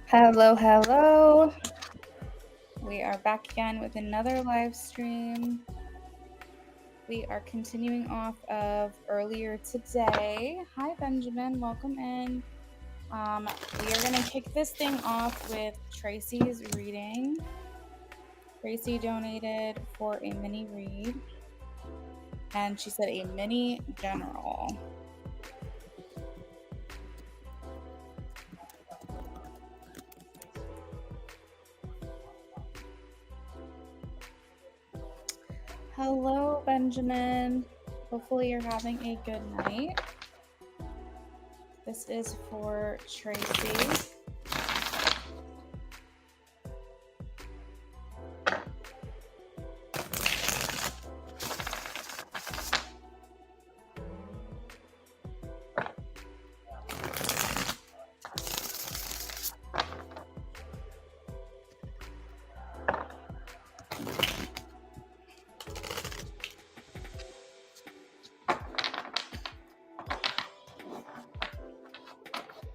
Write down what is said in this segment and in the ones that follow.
Hello, hello. We are back again with another live stream. We are continuing off of earlier today. Hi, Benjamin. Welcome in. We are going to kick this thing off with Tracy's reading. Tracy donated for a mini read, and she said a mini general. Hello, Benjamin. Hopefully you're having a good night. This is for Tracy.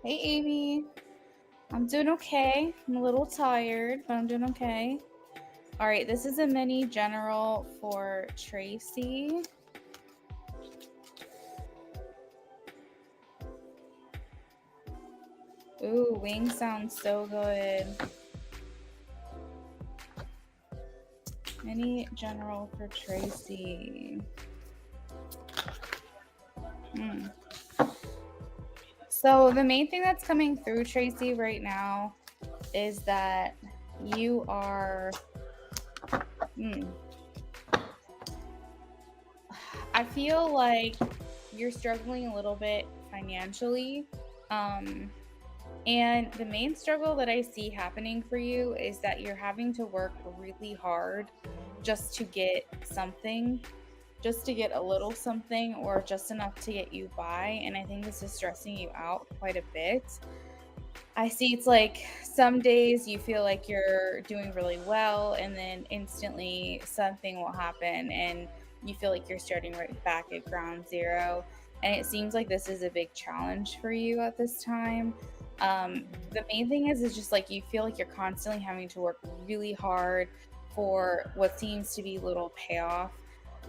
Hey, Amy. I'm doing okay. I'm a little tired, but I'm doing okay. All right, this is a mini general for Tracy. Ooh, wings sounds so good. Mini general for Tracy. So the main thing that's coming through, Tracy, right now is that you are... I feel like you're struggling a little bit financially. And the main struggle that I see happening for you is that you're having to work really hard just to get something, just to get a little something or just enough to get you by. And I think this is stressing you out quite a bit. I see it's like some days you feel like you're doing really well and then instantly something will happen and you feel like you're starting right back at ground zero. And it seems like this is a big challenge for you at this time. The main thing is just like you feel like you're constantly having to work really hard for what seems to be little payoff.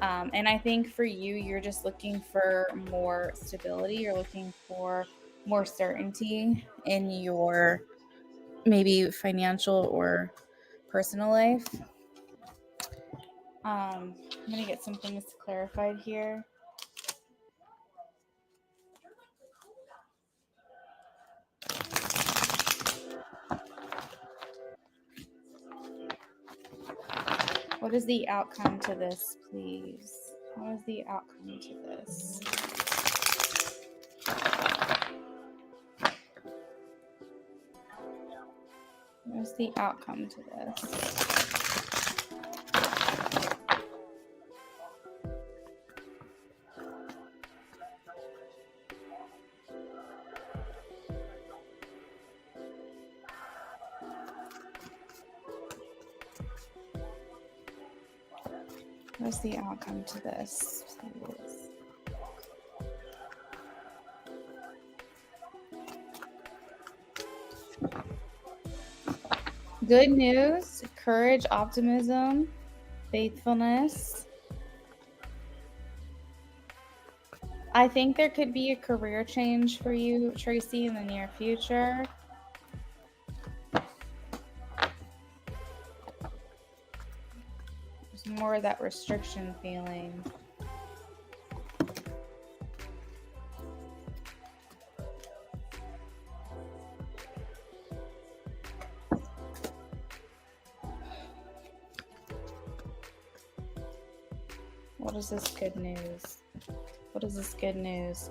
And I think for you, you're just looking for more stability. You're looking for more certainty in your maybe financial or personal life. I'm going to get some things clarified here. What is the outcome to this, please? What is the outcome to this? What is the outcome to this? What's the outcome to this, please? Good news, courage, optimism, faithfulness. I think there could be a career change for you, Tracy, in the near future. There's more of that restriction feeling. What is this good news? What is this good news?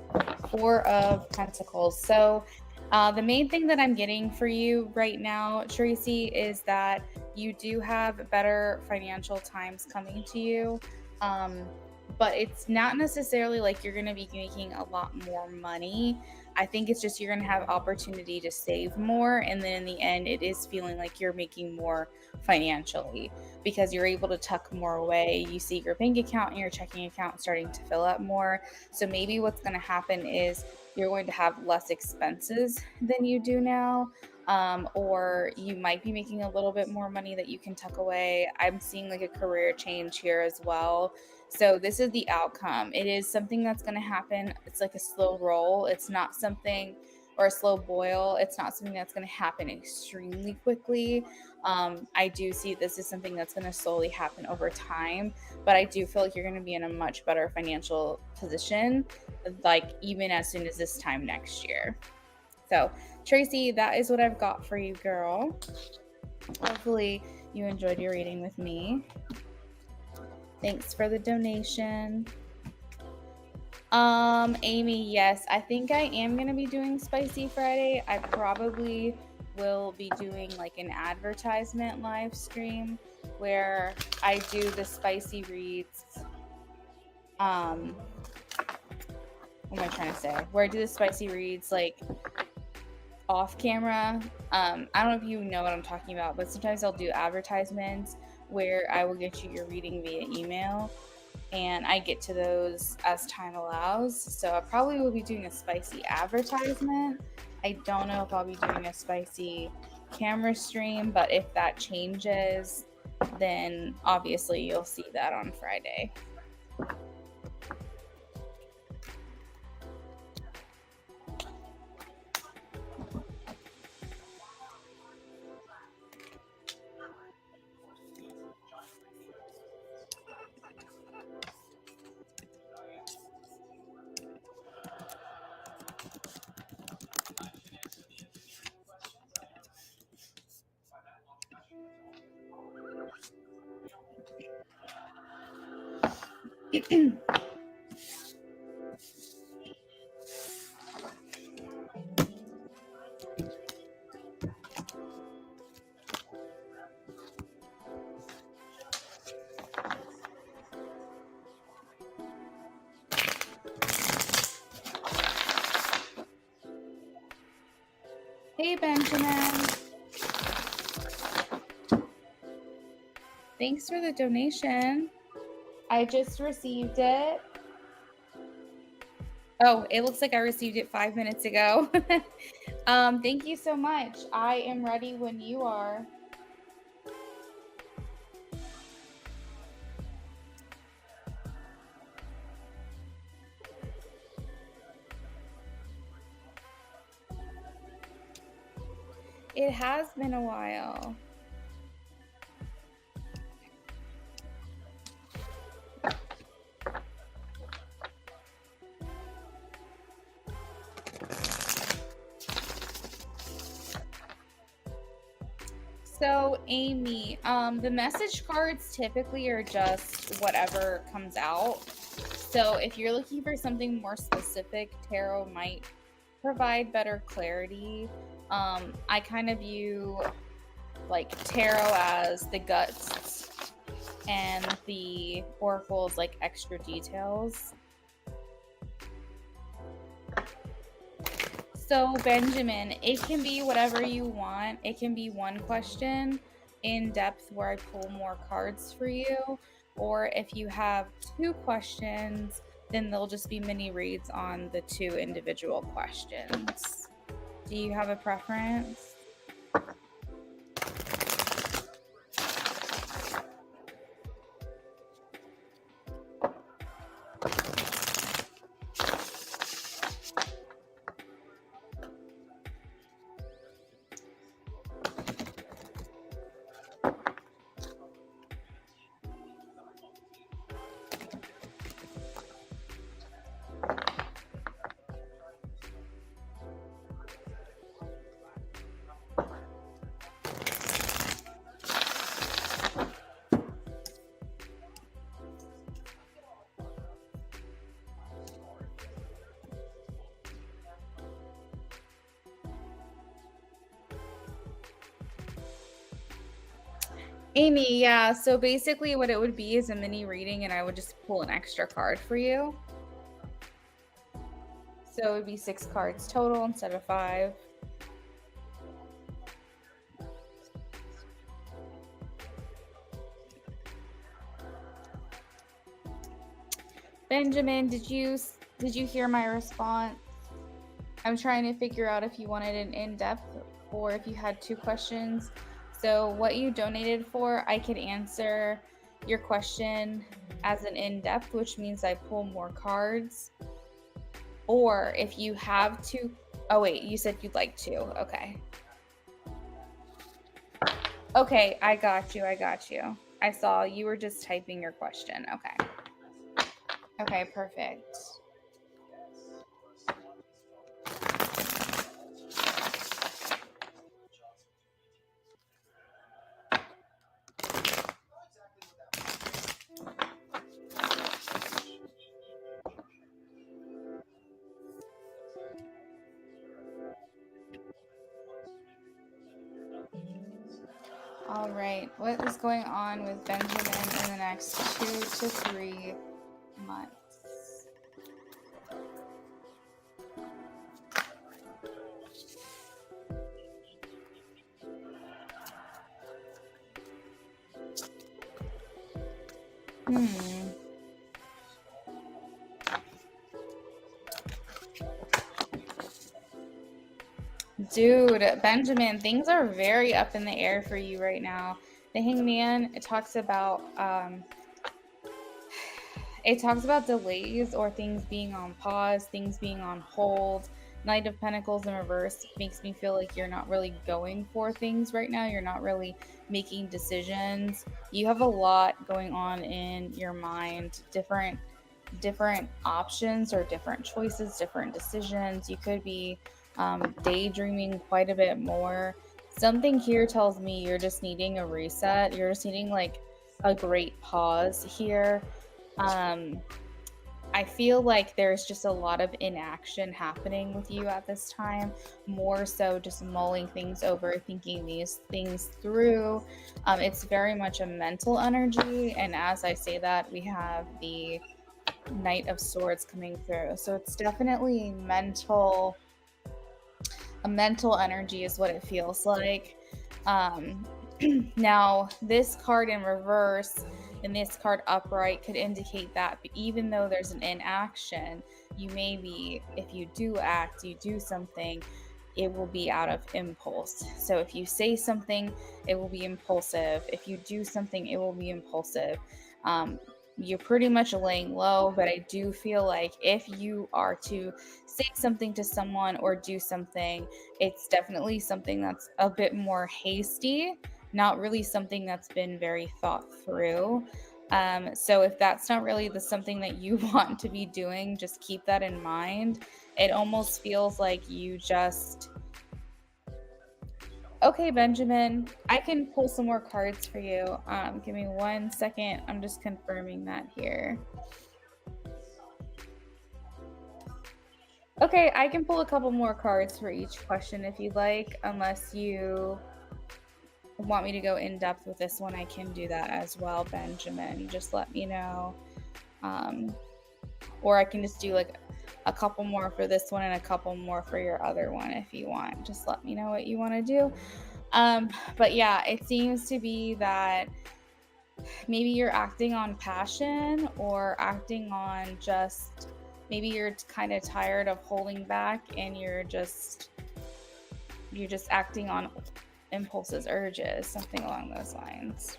Four of Pentacles. So the main thing that I'm getting for you right now, Tracy, is that you do have better financial times coming to you. But it's not necessarily like you're going to be making a lot more money. I think it's just you're going to have opportunity to save more. And then in the end, it is feeling like you're making more financially because you're able to tuck more away. You see your bank account and your checking account starting to fill up more. So maybe what's going to happen is you're going to have less expenses than you do now. or you might be making a little bit more money that you can tuck away. I'm seeing like a career change here as well. So this is the outcome. It is something that's going to happen. It's like a slow roll. It's not something, or a slow boil. It's not something that's going to happen extremely quickly. I do see this is something that's going to slowly happen over time, but I do feel like you're going to be in a much better financial position, like even as soon as this time next year. So, Tracy, that is what I've got for you, girl. Hopefully, you enjoyed your reading with me. Thanks for the donation. Amy, yes, I think I am going to be doing Spicy Friday. I probably will be doing like an advertisement live stream where I do the spicy reads. What am I trying to say? Where I do the spicy reads like off camera. I don't know if you know what I'm talking about, but sometimes I'll do advertisements where I will get you your reading via email, and I get to those as time allows. So I probably will be doing a spicy advertisement. I don't know if I'll be doing a spicy camera stream, but if that changes, then obviously you'll see that on Friday. Hey, Benjamin. Thanks for the donation. I just received it. Oh, it looks like I received it 5 minutes ago. Thank you so much. I am ready when you are. It has been a while. So, Amy, the message cards typically are just whatever comes out. So if you're looking for something more specific, tarot might provide better clarity. I kind of view like tarot as the guts and the oracles like extra details. So Benjamin, it can be whatever you want. It can be one question in depth where I pull more cards for you, or if you have two questions, then they'll just be mini reads on the two individual questions. Do you have a preference? Amy, yeah, so basically what it would be is a mini reading and I would just pull an extra card for you. So it would be 6 cards total instead of 5. Benjamin, did you hear my response? I'm trying to figure out if you wanted an in-depth or if you had 2 questions. So what you donated for, I could answer your question as an in-depth, which means I pull more cards. Or if you have 2, oh wait, you said you'd like 2. Okay. Okay, I got you. I saw you were just typing your question. Okay. Okay, perfect. All right, what is going on with Benjamin in the next 2 to 3 months? Dude, Benjamin, things are very up in the air for you right now. The Hangman, it talks about delays or things being on pause, things being on hold. Knight of Pentacles in reverse makes me feel like you're not really going for things right now. You're not really making decisions. You have a lot going on in your mind, different options or different choices, different decisions. You could be daydreaming quite a bit more. Something here tells me you're just needing a reset. You're just needing like a great pause here. I feel like there's just a lot of inaction happening with you at this time, more so just mulling things over, thinking these things through. It's very much a mental energy, and as I say that, we have the Knight of Swords coming through. So it's definitely mental, a mental energy is what it feels like. Now, this card in reverse and this card upright could indicate that even though there's an inaction, you may be, if you do act, you do something, it will be out of impulse. So if you say something, it will be impulsive. If you do something, it will be impulsive. You're pretty much laying low, but I do feel like if you are to say something to someone or do something, it's definitely something that's a bit more hasty, not really something that's been very thought through. So if that's not really the something that you want to be doing, just keep that in mind. It almost feels like you just... Okay, Benjamin, I can pull some more cards for you. Give me 1 second. I'm just confirming that here. Okay, I can pull a couple more cards for each question if you'd like, unless you want me to go in depth with this one. I can do that as well, Benjamin. Just let me know. Or I can just do like a couple more for this one and a couple more for your other one if you want. Just let me know what you want to do. But yeah, it seems to be that maybe you're acting on passion or acting on just, maybe you're kind of tired of holding back and you're just acting on impulses, urges, something along those lines.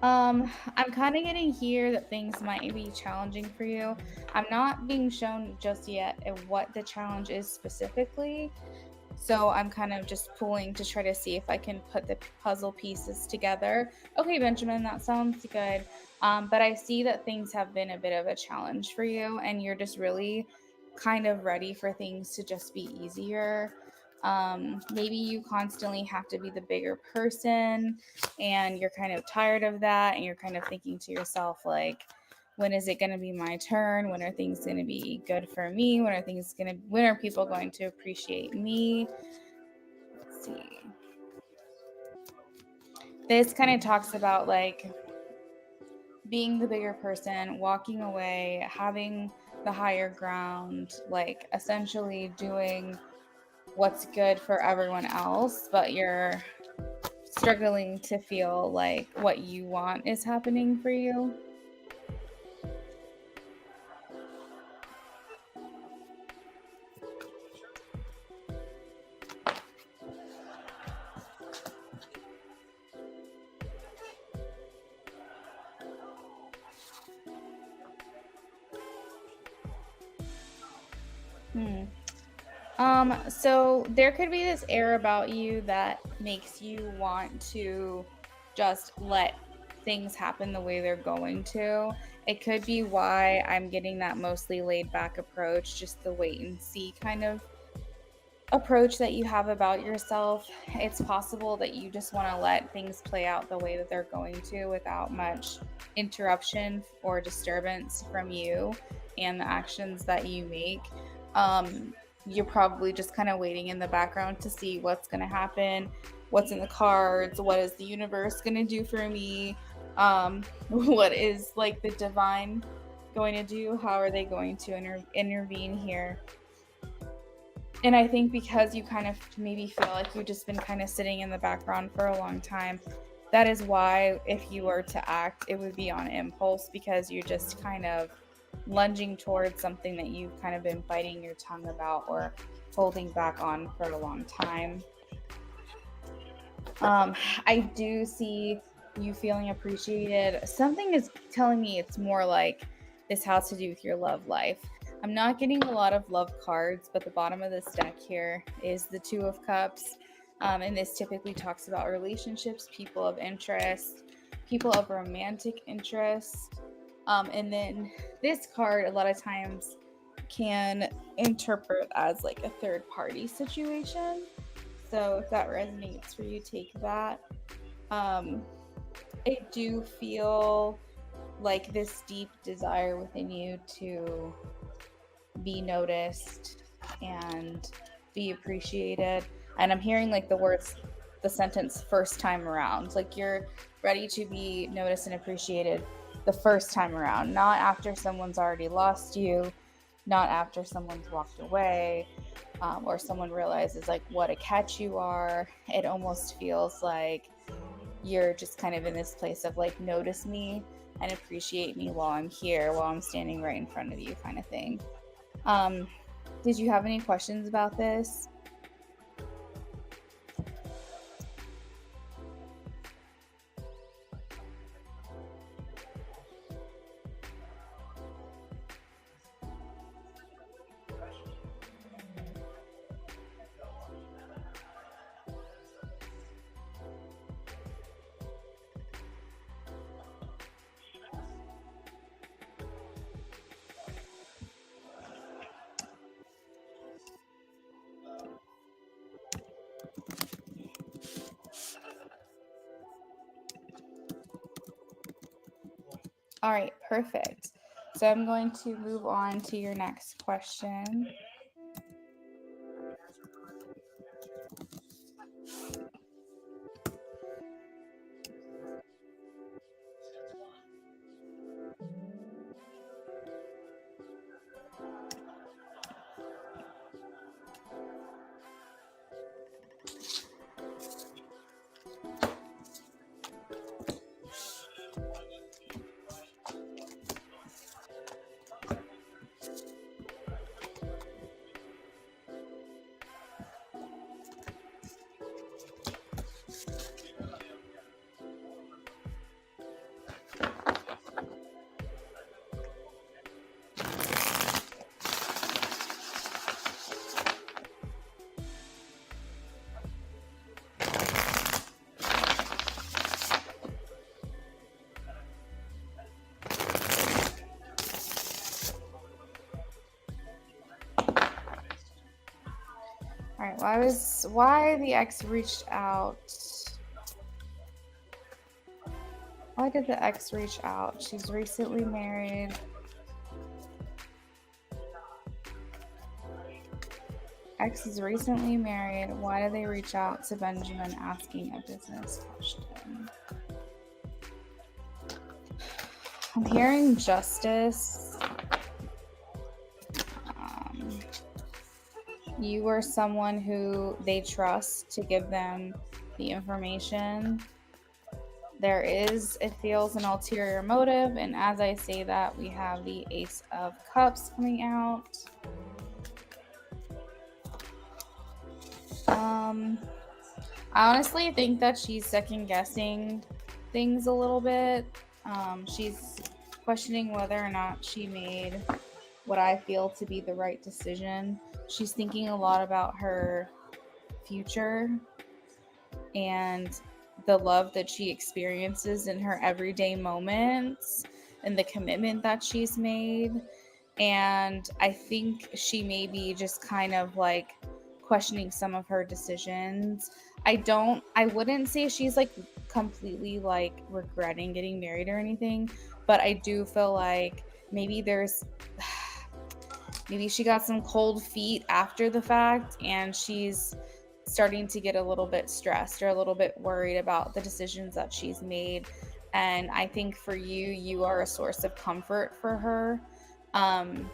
I'm kind of getting here that things might be challenging for you. I'm not being shown just yet what the challenge is specifically. So I'm kind of just pulling to try to see if I can put the puzzle pieces together. Okay, Benjamin, that sounds good. But I see that things have been a bit of a challenge for you and you're just really kind of ready for things to just be easier. Maybe you constantly have to be the bigger person and you're kind of tired of that and you're kind of thinking to yourself like, when is it going to be my turn? When are things going to be good for me? When are people going to appreciate me? Let's see. This kind of talks about like being the bigger person, walking away, having the higher ground, like essentially doing what's good for everyone else, but you're struggling to feel like what you want is happening for you. Hmm. So there could be this air about you that makes you want to just let things happen the way they're going to. It could be why I'm getting that mostly laid back approach, just the wait and see kind of approach that you have about yourself. It's possible that you just want to let things play out the way that they're going to without much interruption or disturbance from you and the actions that you make. You're probably just kind of waiting in the background to see what's going to happen, what's in the cards, what is the universe going to do for me, what is like the divine going to do, how are they going to intervene here. And I think because you kind of maybe feel like you've just been kind of sitting in the background for a long time, that is why if you were to act, it would be on impulse because you're just kind of lunging towards something that you've kind of been biting your tongue about or holding back on for a long time. I do see you feeling appreciated. Something is telling me it's more like this has to do with your love life. I'm not getting a lot of love cards, but the bottom of this deck here is the Two of Cups. And this typically talks about relationships, people of interest, people of romantic interest. And then this card, a lot of times, can interpret as like a third party situation. So if that resonates for you, take that. I do feel like this deep desire within you to be noticed and be appreciated. And I'm hearing like the sentence first time around. Like you're ready to be noticed and appreciated the first time around, not after someone's already lost you, not after someone's walked away, or someone realizes like what a catch you are. It almost feels like you're just kind of in this place of like, notice me and appreciate me while I'm here, while I'm standing right in front of you, kind of thing. Did you have any questions about this? All right, perfect. So I'm going to move on to your next question. All right, why the ex reached out? Why did the ex reach out? She's recently married. Ex is recently married. Why did they reach out to Benjamin asking a business question? I'm hearing justice. You were someone who they trust to give them the information. There is, it feels, an ulterior motive. And as I say that, we have the Ace of Cups coming out. I honestly think that she's second guessing things a little bit. She's questioning whether or not she made what I feel to be the right decision. She's thinking a lot about her future and the love that she experiences in her everyday moments and the commitment that she's made. And I think she may be just kind of like questioning some of her decisions. I wouldn't say she's like completely like regretting getting married or anything, but I do feel like maybe maybe she got some cold feet after the fact and she's starting to get a little bit stressed or a little bit worried about the decisions that she's made. And I think for you, you are a source of comfort for her. Um,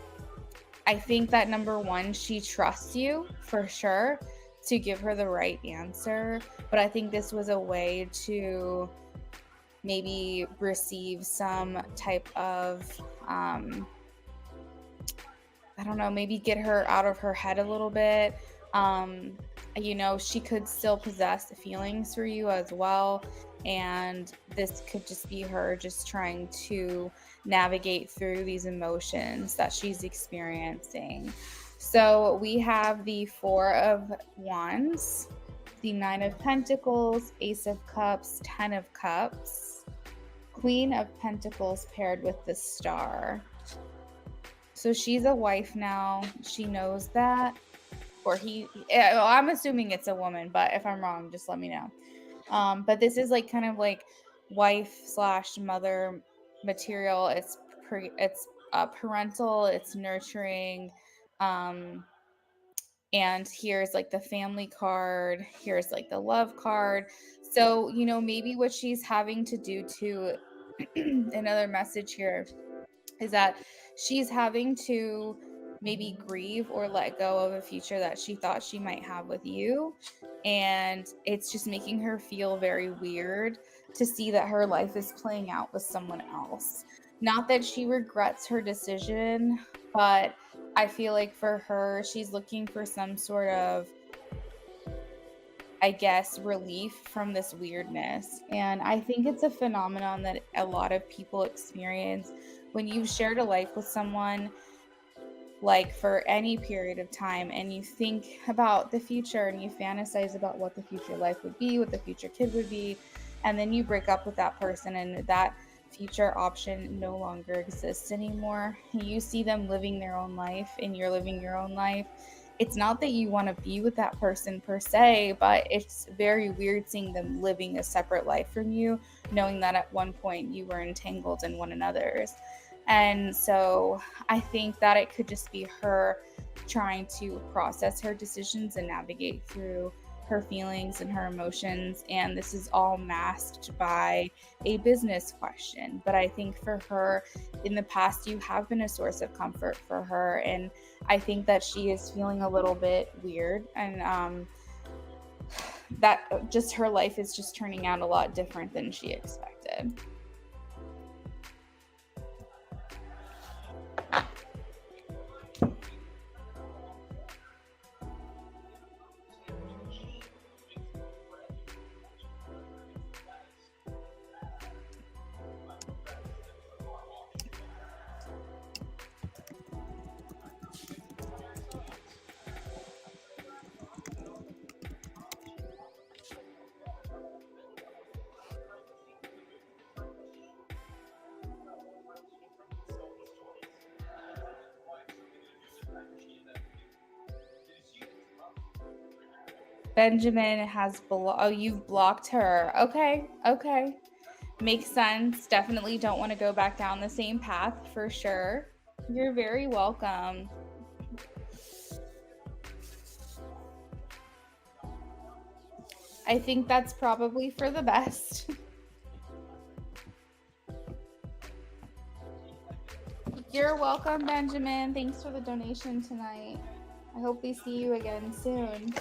I think that number one, she trusts you for sure to give her the right answer. But I think this was a way to maybe receive some type of, I don't know, maybe get her out of her head a little bit. Um, she could still possess feelings for you as well. And this could just be her just trying to navigate through these emotions that she's experiencing. So we have the Four of Wands, the Nine of Pentacles, Ace of Cups, Ten of Cups, Queen of Pentacles paired with the Star. So she's a wife now. She knows that. I'm assuming it's a woman, but if I'm wrong, just let me know. But this is like kind of like wife/mother material. It's parental, it's nurturing. And here's like the family card, here's like the love card. So, maybe what she's having to do to another message here is that she's having to maybe grieve or let go of a future that she thought she might have with you. And it's just making her feel very weird to see that her life is playing out with someone else. Not that she regrets her decision, but I feel like for her, she's looking for some sort of, I guess, relief from this weirdness. And I think it's a phenomenon that a lot of people experience when you've shared a life with someone, like for any period of time, and you think about the future and you fantasize about what the future life would be, what the future kid would be, and then you break up with that person and that future option no longer exists anymore. You see them living their own life and you're living your own life. It's not that you want to be with that person per se, but it's very weird seeing them living a separate life from you, knowing that at one point you were entangled in one another's. And so I think that it could just be her trying to process her decisions and navigate through her feelings and her emotions. And this is all masked by a business question. But I think for her, in the past, you have been a source of comfort for her. And I think that she is feeling a little bit weird. And that just her life is just turning out a lot different than she expected. Benjamin has you've blocked her. Okay. Makes sense. Definitely don't want to go back down the same path for sure. You're very welcome. I think that's probably for the best. You're welcome, Benjamin. Thanks for the donation tonight. I hope we see you again soon.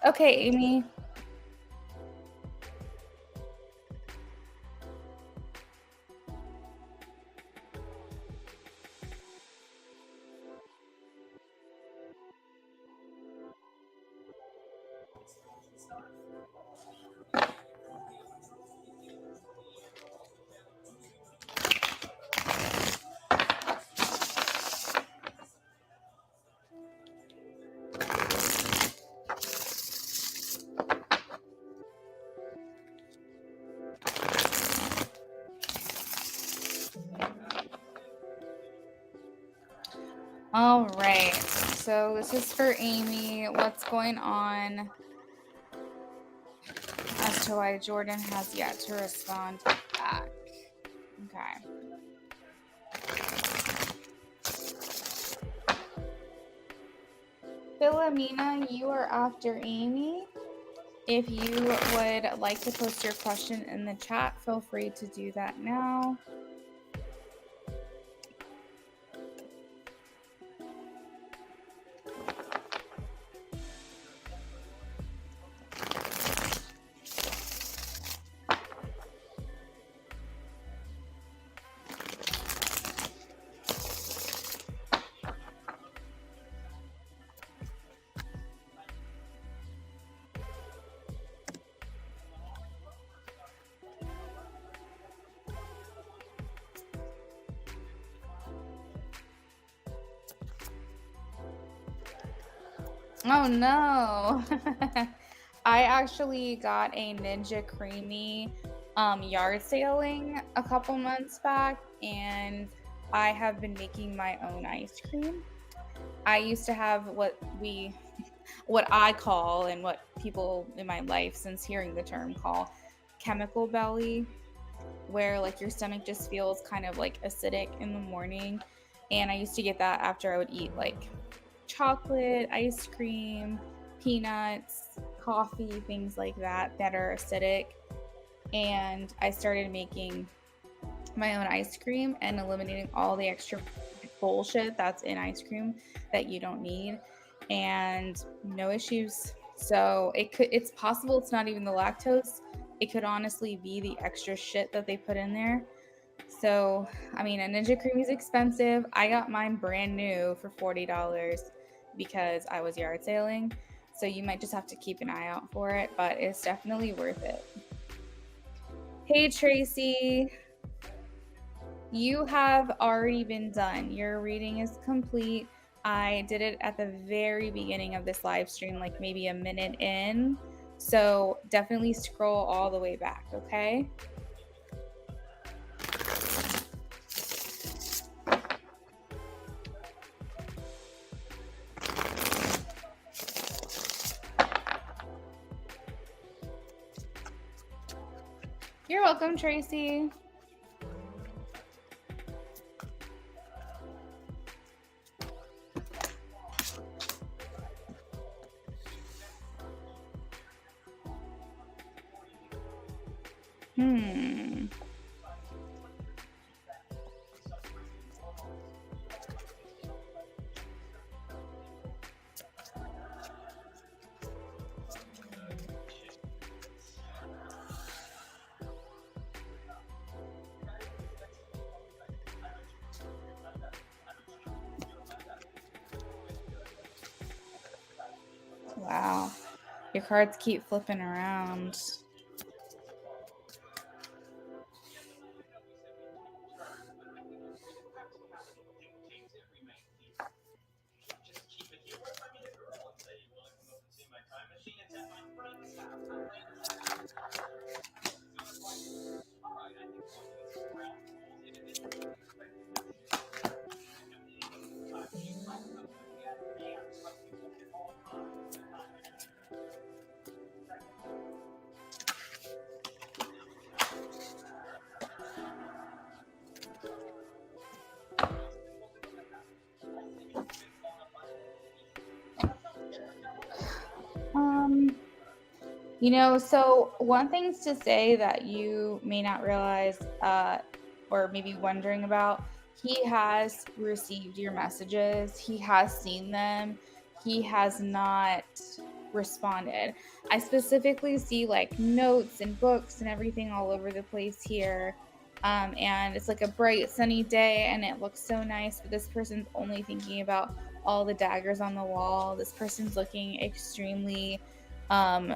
Okay, Amy. All right, so this is for Amy. What's going on as to why Jordan has yet to respond back? Okay. Philomena, you are after Amy. If you would like to post your question in the chat, feel free to do that now. Oh no. I actually got a Ninja Creamy yard sailing a couple months back, and I have been making my own ice cream. I used to have what I call, and what people in my life since hearing the term call, chemical belly, where like your stomach just feels kind of like acidic in the morning. And I used to get that after I would eat like chocolate, ice cream, peanuts, coffee, things like that are acidic. And I started making my own ice cream and eliminating all the extra bullshit that's in ice cream that you don't need, and no issues. So it's possible it's not even the lactose. It could honestly be the extra shit that they put in there. So, I mean, a Ninja Creamy is expensive. I got mine brand new for $40 because I was yard sailing. So you might just have to keep an eye out for it, but it's definitely worth it. Hey, Tracy. You have already been done. Your reading is complete. I did it at the very beginning of this live stream, like maybe a minute in. So definitely scroll all the way back, okay? You're welcome, Tracy. Wow. Your cards keep flipping around. So one thing to say that you may not realize, or maybe wondering about, he has received your messages. He has seen them. He has not responded. I specifically see like notes and books and everything all over the place here. And it's like a bright sunny day and it looks so nice, but this person's only thinking about all the daggers on the wall. This person's looking extremely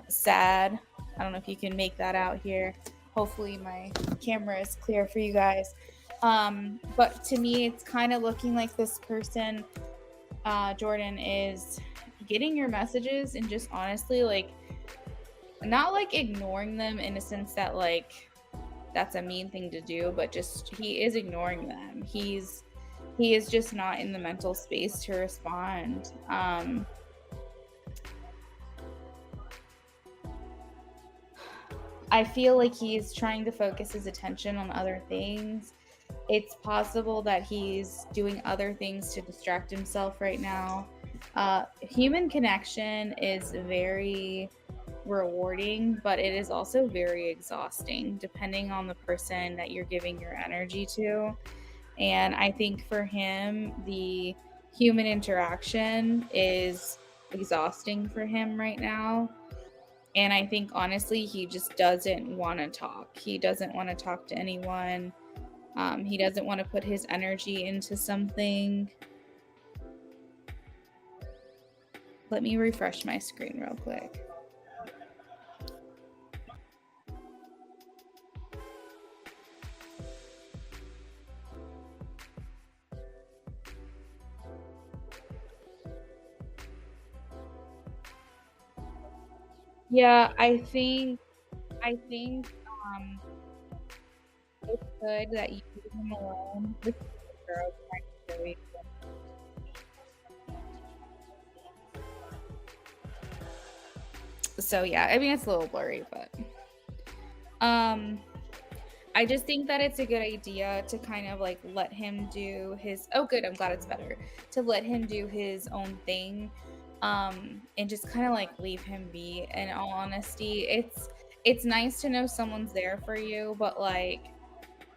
sad. I don't know if you can make that out here. Hopefully my camera is clear for you guys. But to me, it's kind of looking like this person, Jordan, is getting your messages and just honestly, like, not like ignoring them in a sense that like that's a mean thing to do, but just he is ignoring them. He is just not in the mental space to respond. I feel like he's trying to focus his attention on other things. It's possible that he's doing other things to distract himself right now. Human connection is very rewarding, but it is also very exhausting depending on the person that you're giving your energy to. And I think for him, the human interaction is exhausting for him right now. And I think honestly, he just doesn't want to talk. He doesn't want to talk to anyone. He doesn't want to put his energy into something. Let me refresh my screen real quick. Yeah, I think it's good that you leave him alone. This is a girl trying to show you. So yeah, I mean it's a little blurry, but um I just think that it's a good idea to kind of like let him do his, oh good, I'm glad it's better. To let him do his own thing. And just kind of like leave him be. In all honesty, it's nice to know someone's there for you, but like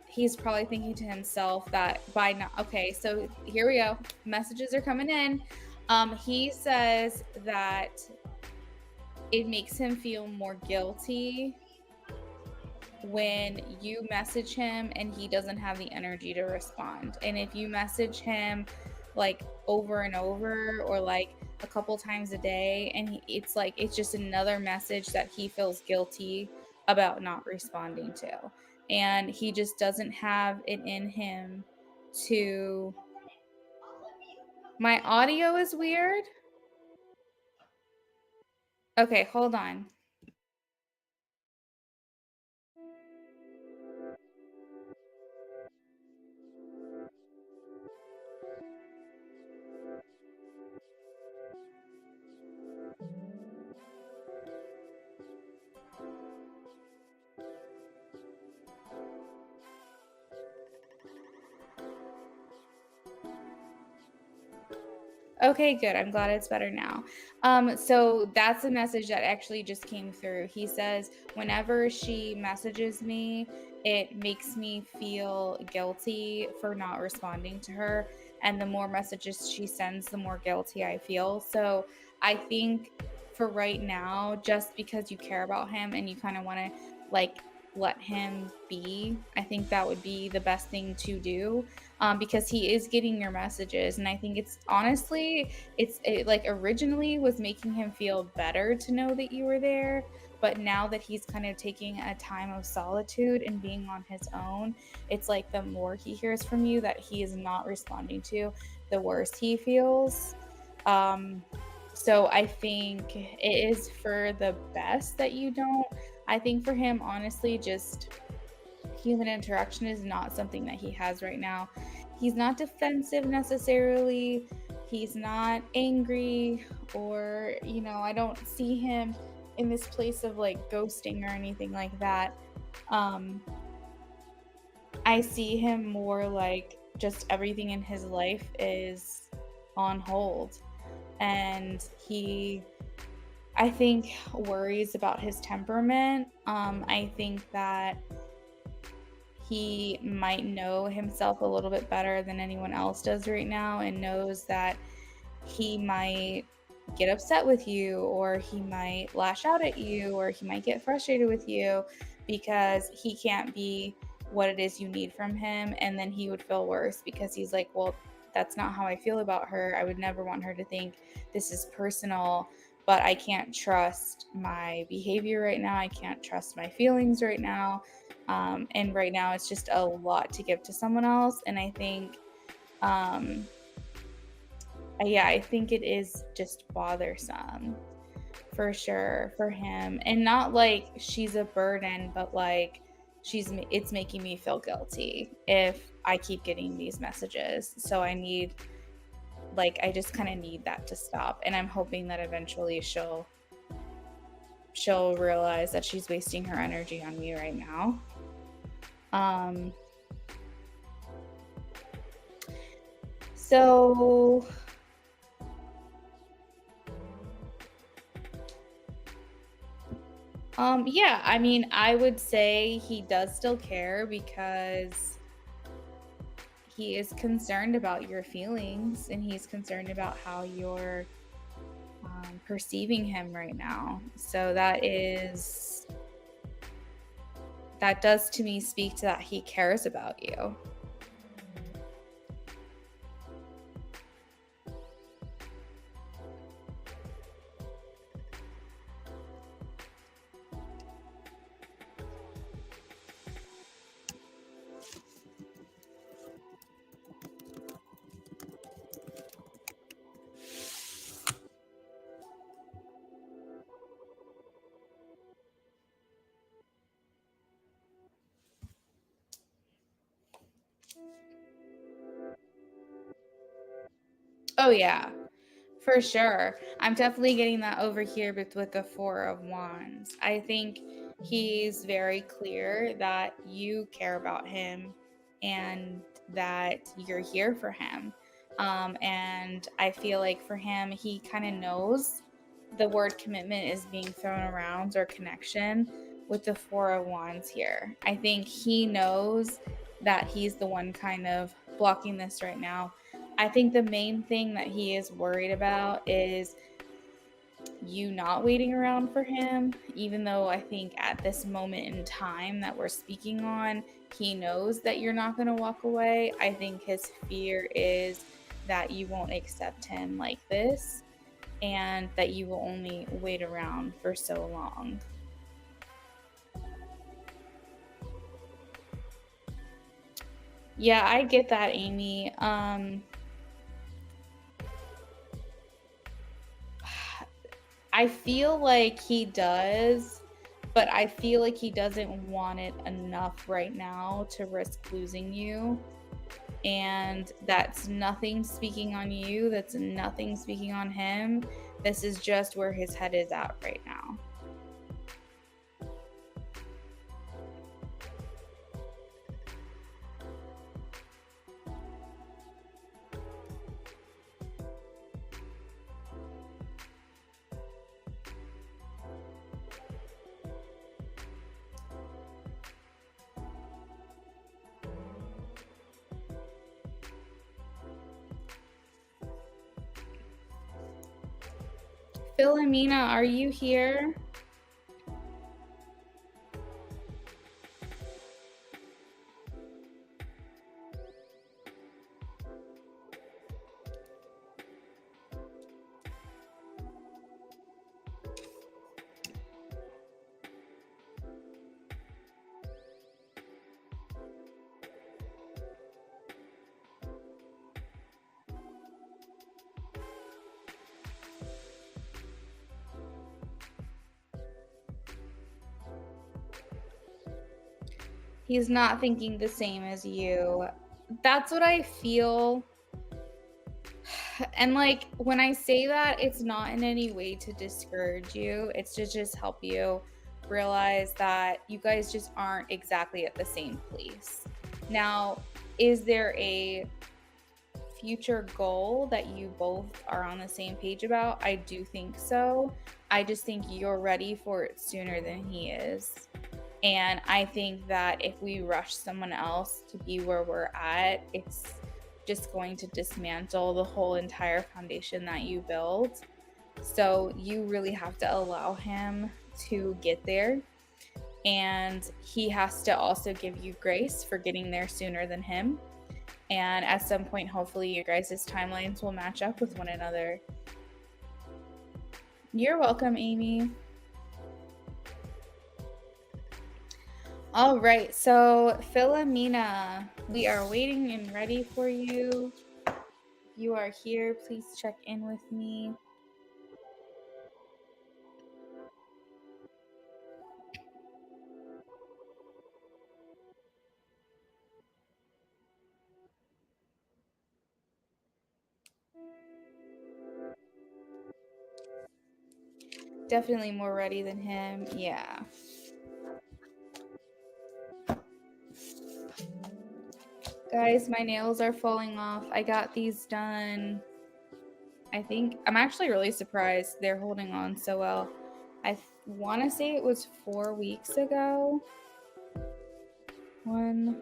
he's probably thinking to himself that by now, okay, so here we go. Messages are coming in. He says that it makes him feel more guilty when you message him and he doesn't have the energy to respond. And if you message him like over and over or like a couple times a day and it's like it's just another message that he feels guilty about not responding to. And he just doesn't have it in him to. My audio is weird. Okay, hold on. Okay, good. I'm glad it's better now. So that's a message that actually just came through. He says, whenever she messages me, it makes me feel guilty for not responding to her. And the more messages she sends, the more guilty I feel. So I think for right now, just because you care about him and you kind of want to like let him be, I think that would be the best thing to do, because he is getting your messages. And I think it's honestly, it like originally was making him feel better to know that you were there. But now that he's kind of taking a time of solitude and being on his own, it's like the more he hears from you that he is not responding to, the worse he feels. Um, so I think it is for the best that you don't. I think for him, honestly, just human interaction is not something that he has right now. He's not defensive necessarily. He's not angry, or, I don't see him in this place of like ghosting or anything like that. Um, I see him more like just everything in his life is on hold. And I think, worries about his temperament. I think that he might know himself a little bit better than anyone else does right now and knows that he might get upset with you, or he might lash out at you, or he might get frustrated with you because he can't be what it is you need from him. And then he would feel worse because he's like, well, that's not how I feel about her. I would never want her to think this is personal, but I can't trust my behavior right now. I can't trust my feelings right now. And right now, it's just a lot to give to someone else. And I think, um, yeah, I think it is just bothersome for sure for him. And not like she's a burden, but like it's making me feel guilty if I keep getting these messages. So I just kind of need that to stop. And I'm hoping that eventually she'll realize that she's wasting her energy on me right now. Um so yeah, I mean, I would say he does still care because he is concerned about your feelings, and he's concerned about how you're perceiving him right now. So that does to me speak to that he cares about you. Oh yeah, for sure. I'm definitely getting that over here with the Four of Wands. I think he's very clear that you care about him and that you're here for him. And I feel like for him, he kind of knows the word commitment is being thrown around, or connection, with the Four of Wands here. I think he knows that he's the one kind of blocking this right now. I think the main thing that he is worried about is you not waiting around for him, even though I think at this moment in time that we're speaking on, he knows that you're not going to walk away. I think his fear is that you won't accept him like this, and that you will only wait around for so long. Yeah, I get that, Amy. I feel like he does, but I feel like he doesn't want it enough right now to risk losing you. And that's nothing speaking on you, that's nothing speaking on him. This is just where his head is at right now. Philomena, are you here? He's not thinking the same as you. That's what I feel. And like when I say that, it's not in any way to discourage you. It's to just help you realize that you guys just aren't exactly at the same place. Now, is there a future goal that you both are on the same page about? I do think so. I just think you're ready for it sooner than he is. And I think that if we rush someone else to be where we're at, it's just going to dismantle the whole entire foundation that you built. So you really have to allow him to get there. And he has to also give you grace for getting there sooner than him. And at some point, hopefully, your guys' timelines will match up with one another. You're welcome, Amy. All right, so Philomena, we are waiting and ready for you. If you are here, please check in with me. Definitely more ready than him. Yeah. Guys, my nails are falling off. I got these done. I think I'm actually really surprised they're holding on so well. I want to say it was 4 weeks ago. 1,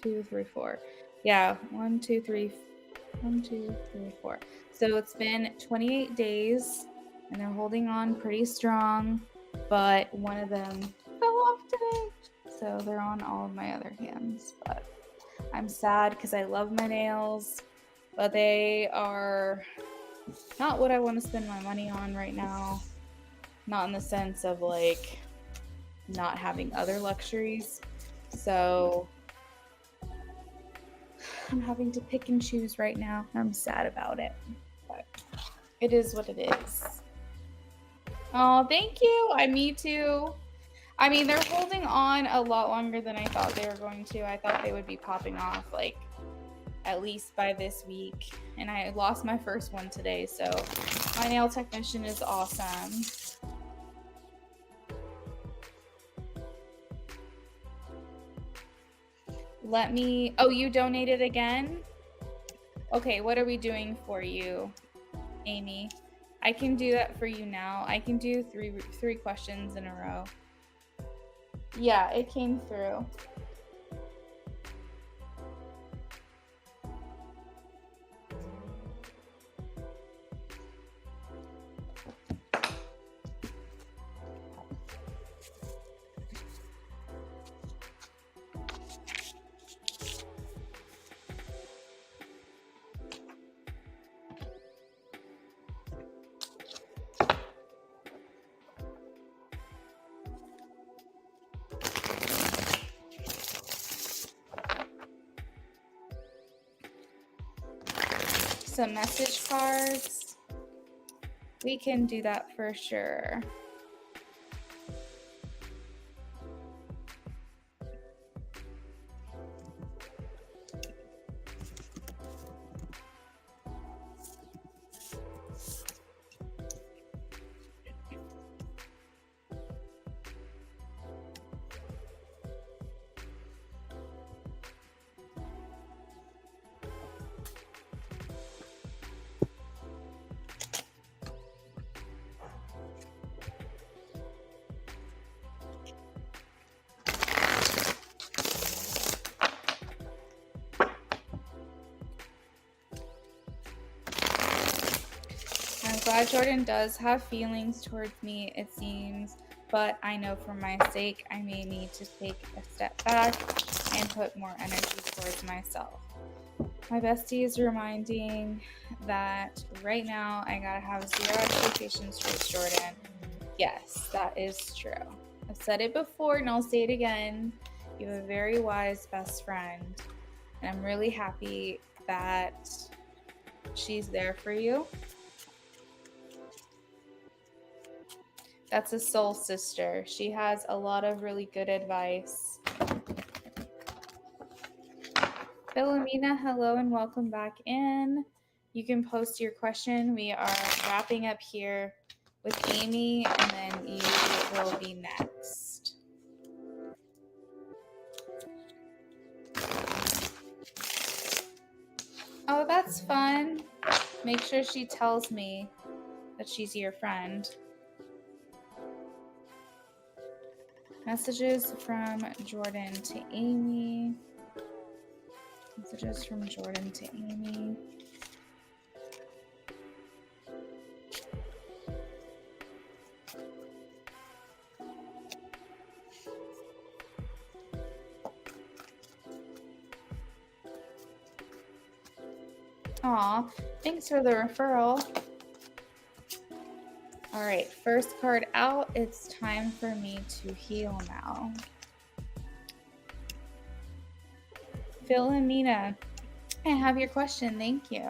2, 3, 4. Yeah, 1, 2, 3, 1, 2, 3, 4. So it's been 28 days and they're holding on pretty strong, but one of them fell off today. So they're on all of my other hands, but I'm sad because I love my nails, but they are not what I want to spend my money on right now. Not in the sense of like not having other luxuries. So I'm having to pick and choose right now. I'm sad about it, but it is what it is. Oh, thank you. Me too. I mean, they're holding on a lot longer than I thought they were going to. I thought they would be popping off like at least by this week. And I lost my first one today, so my nail technician is awesome. Oh, you donated again? Okay, what are we doing for you, Amy? I can do that for you now. I can do three questions in a row. Yeah, it came through. Some message cards. We can do that for sure. I'm glad Jordan does have feelings towards me, it seems, but I know for my sake, I may need to take a step back and put more energy towards myself. My bestie is reminding that right now I gotta have 0 expectations towards Jordan. Yes, that is true. I've said it before and I'll say it again. You have a very wise best friend, and I'm really happy that she's there for you. That's a soul sister. She has a lot of really good advice. Philomena, hello and welcome back in. You can post your question. We are wrapping up here with Amy, and then you will be next. Oh, that's fun. Make sure she tells me that she's your friend. Messages from Jordan to Amy. Messages from Jordan to Amy. Aw, thanks for the referral. All right, first card out. It's time for me to heal now. Philomena, I have your question. Thank you.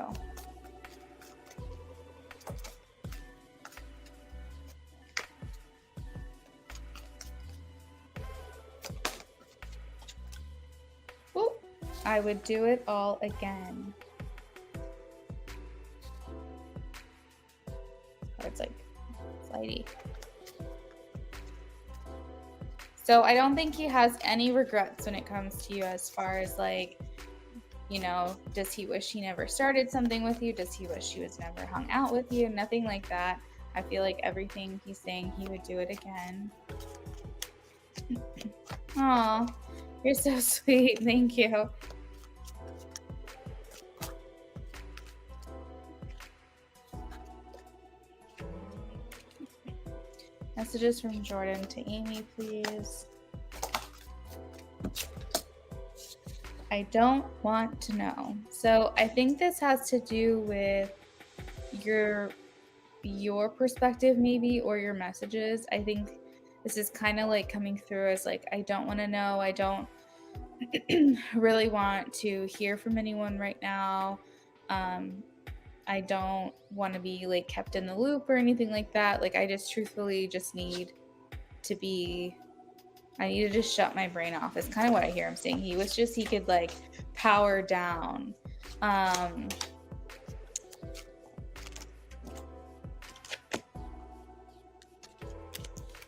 Ooh, I would do it all again. Oh, it's like slidey. So I don't think he has any regrets when it comes to you as far as like, you know, does he wish he never started something with you? Does he wish he was never hung out with you? Nothing like that. I feel like everything he's saying, he would do it again. Aw, you're so sweet. Thank you. Messages from Jordan to Amy, please. I don't want to know. So I think this has to do with your perspective maybe, or your messages. I think this is kind of like coming through as like, I don't want to know. I don't really want to hear from anyone right now. I don't want to be like kept in the loop or anything like that. Like I just truthfully just need to be, I need to just shut my brain off. It's kind of what I hear him saying. He was just, he could like power down.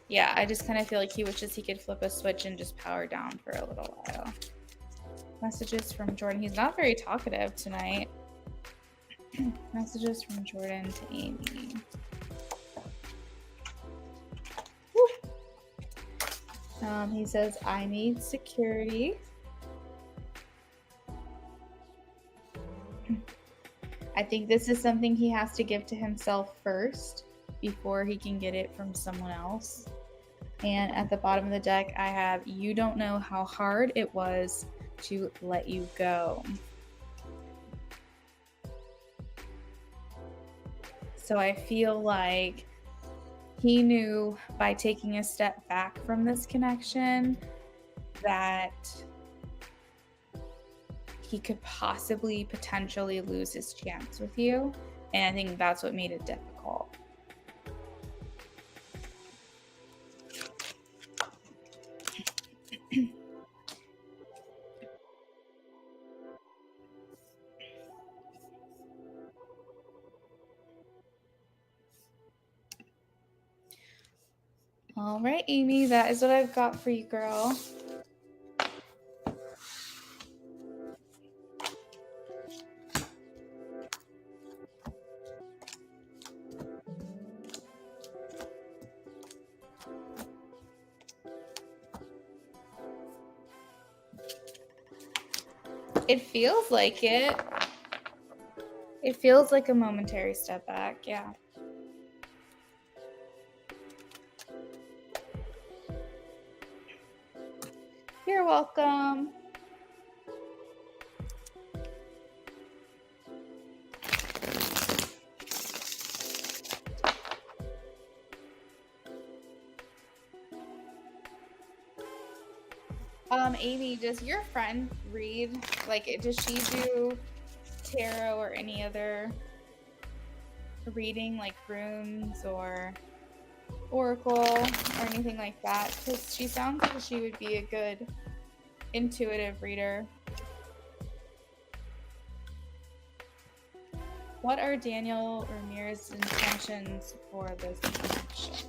Yeah, I just kind of feel like he was just, he could flip a switch and just power down for a little while. Messages from Jordan. He's not very talkative tonight. Messages from Jordan to Amy. He says, I need security. I think this is something he has to give to himself first before he can get it from someone else. And at the bottom of the deck, I have, you don't know how hard it was to let you go. So I feel like he knew by taking a step back from this connection that he could potentially lose his chance with you. And I think that's what made it difficult. All right, Amy, that is what I've got for you, girl. It feels like it. It feels like a momentary step back, yeah. You're welcome. Amy, does your friend read? Like, does she do tarot or any other reading, like runes or oracle or anything like that? Because she sounds like she would be a good intuitive reader. What are Daniel Ramirez's intentions for this connection?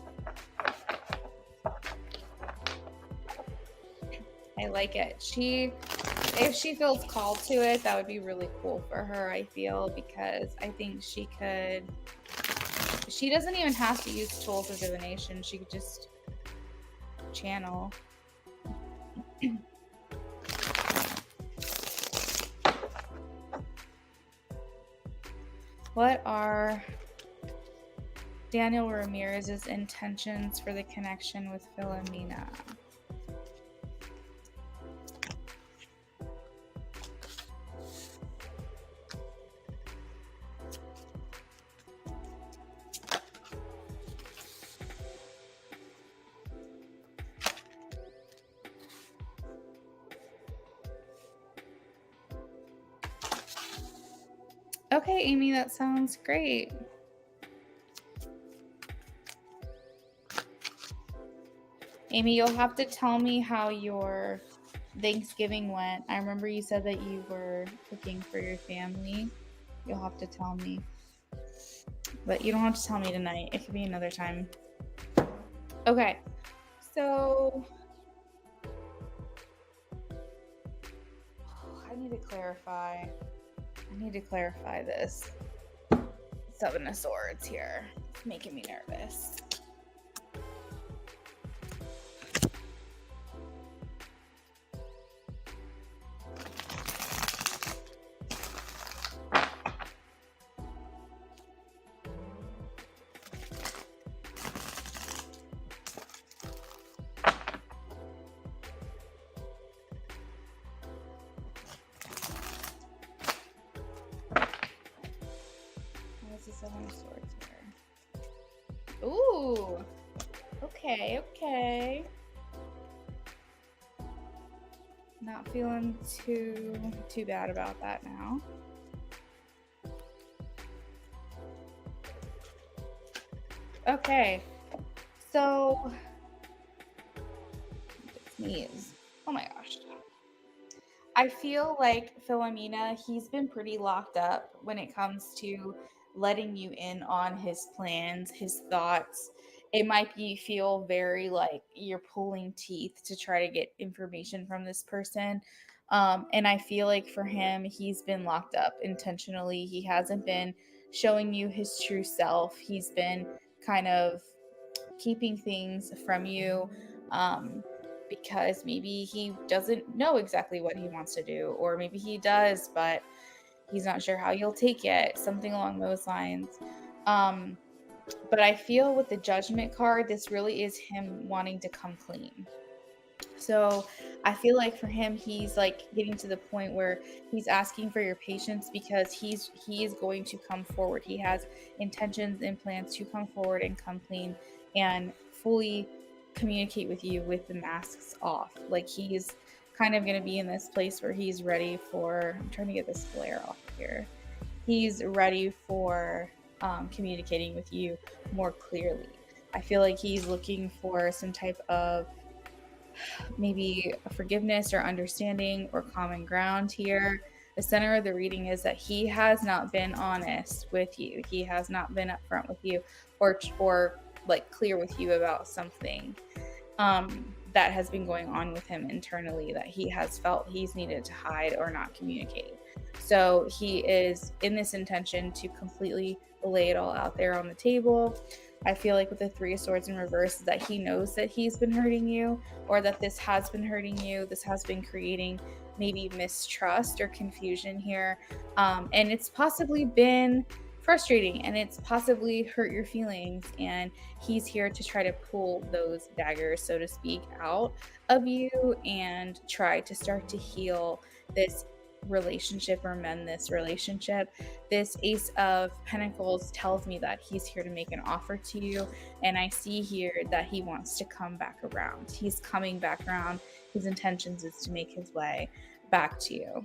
I like it. If she feels called to it, that would be really cool for her, I feel, because I think she doesn't even have to use tools of divination. She could just channel. What are Daniel Ramirez's intentions for the connection with Philomena? Okay, Amy, that sounds great. Amy, you'll have to tell me how your Thanksgiving went. I remember you said that you were cooking for your family. You'll have to tell me. But you don't have to tell me tonight. It could be another time. Okay. So I need to clarify. I need to clarify this. Seven of Swords here. It's making me nervous. What's the Seven of Swords here? Ooh. Okay, okay. Not feeling too bad about that now. Okay. So sneeze. Oh my gosh. I feel like Philomena, he's been pretty locked up when it comes to letting you in on his plans, his thoughts. It might be feel very like you're pulling teeth to try to get information from this person. And I feel like for him, he's been locked up intentionally. He hasn't been showing you his true self. He's been kind of keeping things from you. Because maybe he doesn't know exactly what he wants to do, or maybe he does, but he's not sure how you'll take it, something along those lines. Um, but I feel with the Judgment card, this really is him wanting to come clean. So I feel like for him, he's like getting to the point where he's asking for your patience because he is going to come forward. He has intentions and plans to come forward and come clean and fully communicate with you with the masks off. Like he's kind of going to be in this place where he's ready for. I'm trying to get this glare off here. He's ready for communicating with you more clearly. I feel like he's looking for some type of maybe forgiveness or understanding or common ground here. The center of the reading is that he has not been honest with you. He has not been upfront with you or like clear with you about something that has been going on with him internally that he has felt he's needed to hide or not communicate. So he is in this intention to completely lay it all out there on the table. I feel like with the Three of Swords in reverse, that he knows that he's been hurting you, or that this has been hurting you. This has been creating maybe mistrust or confusion here. And it's possibly been frustrating and it's possibly hurt your feelings. And he's here to try to pull those daggers, so to speak, out of you and try to start to heal this relationship or mend this relationship. This Ace of Pentacles tells me that he's here to make an offer to you, and I see here that he wants to come back around. He's coming back around. His intentions is to make his way back to you.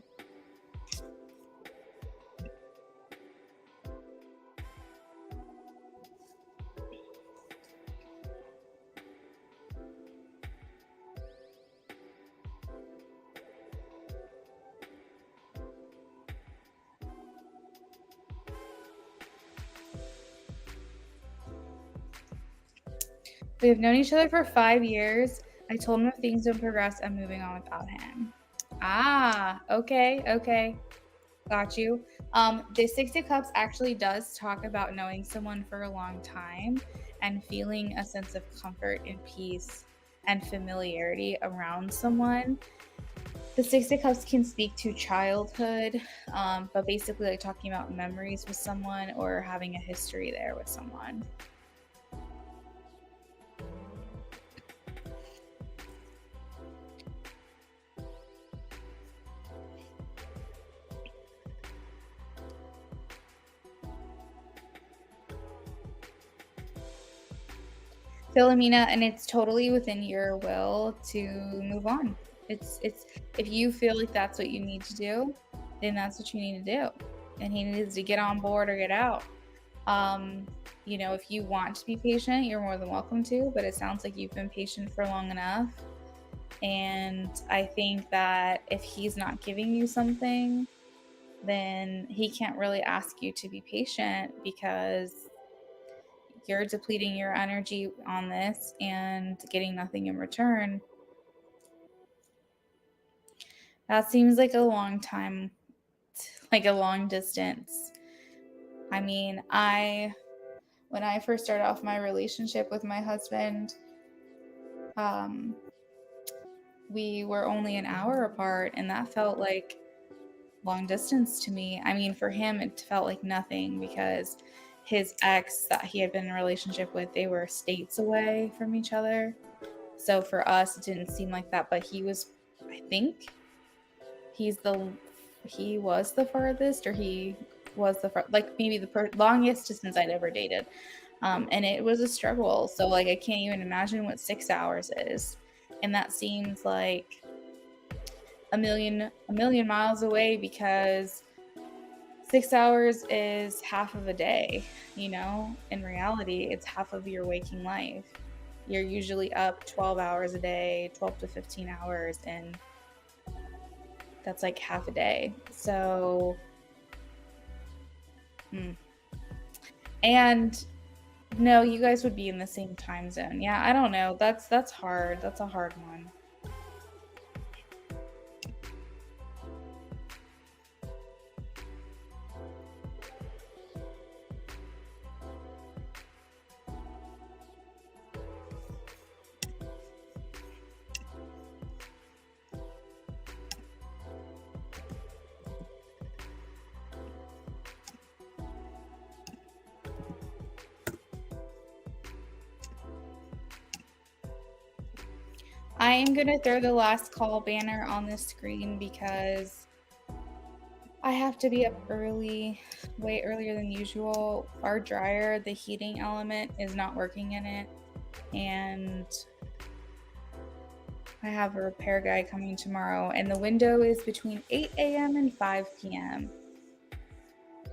We have known each other for 5 years. I told him if things don't progress, I'm moving on without him. Ah, okay. Got you. The Six of Cups actually does talk about knowing someone for a long time and feeling a sense of comfort and peace and familiarity around someone. The Six of Cups can speak to childhood, but basically like talking about memories with someone or having a history there with someone. Philomena, and it's totally within your will to move on. It's if you feel like that's what you need to do, then that's what you need to do. and he needs to get on board or get out. You know, if you want to be patient, you're more than welcome to, but it sounds like you've been patient for long enough. And I think that if he's not giving you something, then he can't really ask you to be patient because you're depleting your energy on this and getting nothing in return. That seems like a long time, like a long distance. I mean, when I first started off my relationship with my husband, we were only an hour apart, and that felt like long distance to me. I mean, for him, it felt like nothing because his ex that he had been in a relationship with, they were states away from each other. So for us, it didn't seem like that, but he was, I think he was the farthest, or he was like maybe the longest distance I'd ever dated. And it was a struggle. So like, I can't even imagine what 6 hours is. And that seems like a million miles away, because 6 hours is half of a day. You know, in reality, it's half of your waking life. You're usually up 12 hours a day, 12 to 15 hours, and that's like half a day. So, and no, you guys would be in the same time zone. Yeah, I don't know. That's hard. That's a hard one. I am going to throw the last call banner on the screen because I have to be up early, way earlier than usual. Our dryer, the heating element is not working in it, and I have a repair guy coming tomorrow, and the window is between 8 a.m. and 5 p.m.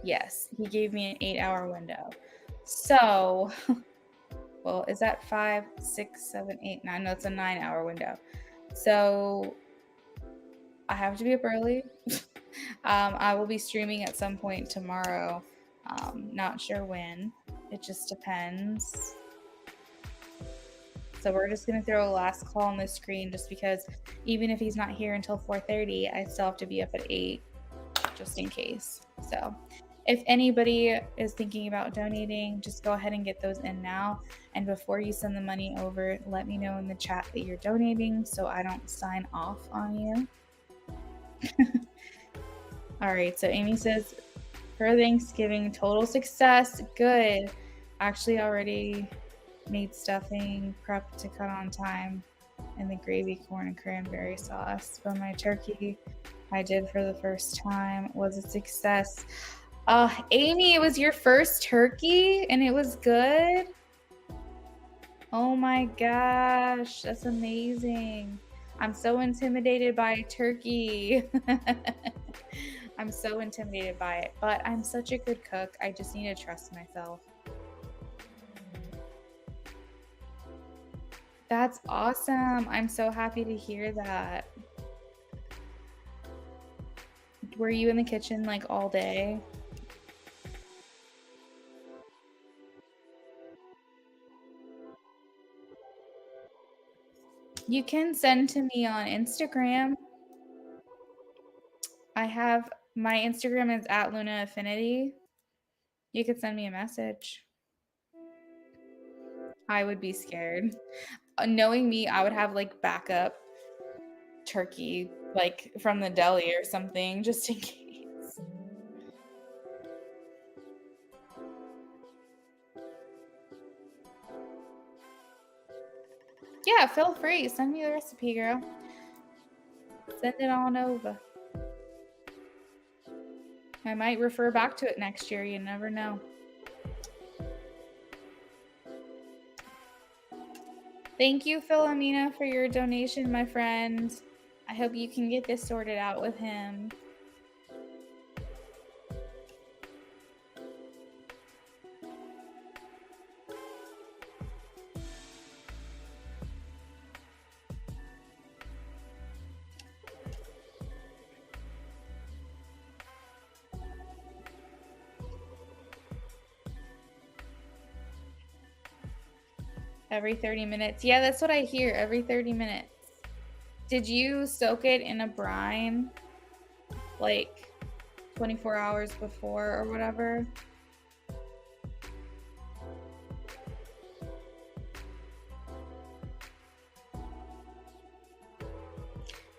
Yes, he gave me an 8-hour window. So, well, is that 5, 6, 7, 8, 9? No, it's a 9-hour window. So I have to be up early. I will be streaming at some point tomorrow. Not sure when. It just depends. So we're just going to throw a last call on the screen, just because even if he's not here until 4:30, I still have to be up at 8 just in case. So if anybody is thinking about donating, just go ahead and get those in now. And before you send the money over, let me know in the chat that you're donating so I don't sign off on you. All right, so Amy says, for Thanksgiving, total success. Good. Actually already made stuffing, prepped to cut on time, and the gravy, corn, and cranberry sauce. For my turkey, I did for the first time, was a success. Amy, it was your first turkey and it was good? Oh my gosh, that's amazing. I'm so intimidated by a turkey. I'm so intimidated by it, but I'm such a good cook. I just need to trust myself. That's awesome. I'm so happy to hear that. Were you in the kitchen like all day? You can send to me on Instagram. I have my Instagram is @LunaAffinity. You could send me a message. I would be scared. Knowing me, I would have like backup turkey, like from the deli or something, just in case. Yeah, feel free. Send me the recipe, girl. Send it on over. I might refer back to it next year. You never know. Thank you, Philomena, for your donation, my friend. I hope you can get this sorted out with him. Every 30 minutes. Yeah, that's what I hear, every 30 minutes. Did you soak it in a brine like 24 hours before or whatever?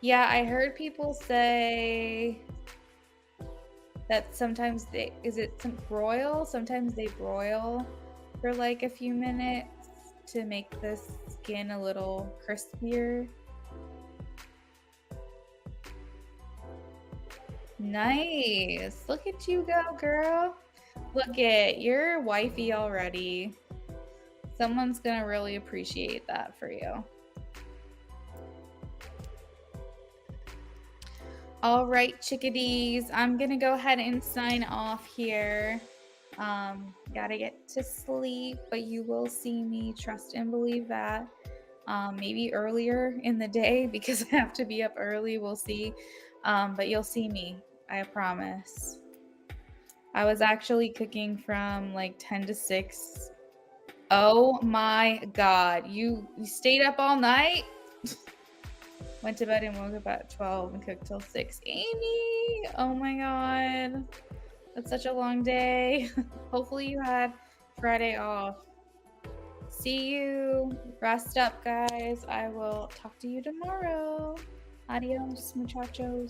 Yeah, I heard people say that sometimes they, is it some broil? Sometimes they broil for like a few minutes to make the skin a little crispier. Nice. Look at you go, girl. Look at you're wifey already. Someone's gonna really appreciate that for you. All right, chickadees, I'm gonna go ahead and sign off here. Gotta get to sleep, but you will see me, trust and believe that. Maybe earlier in the day because I have to be up early, we'll see. But you'll see me, I promise. I was actually cooking from like 10 to 6. Oh my God, you stayed up all night? Went to bed and woke up at 12 and cooked till 6. Amy, oh my God. That's such a long day. Hopefully you had Friday off. See you. Rest up, guys. I will talk to you tomorrow. Adios, muchachos.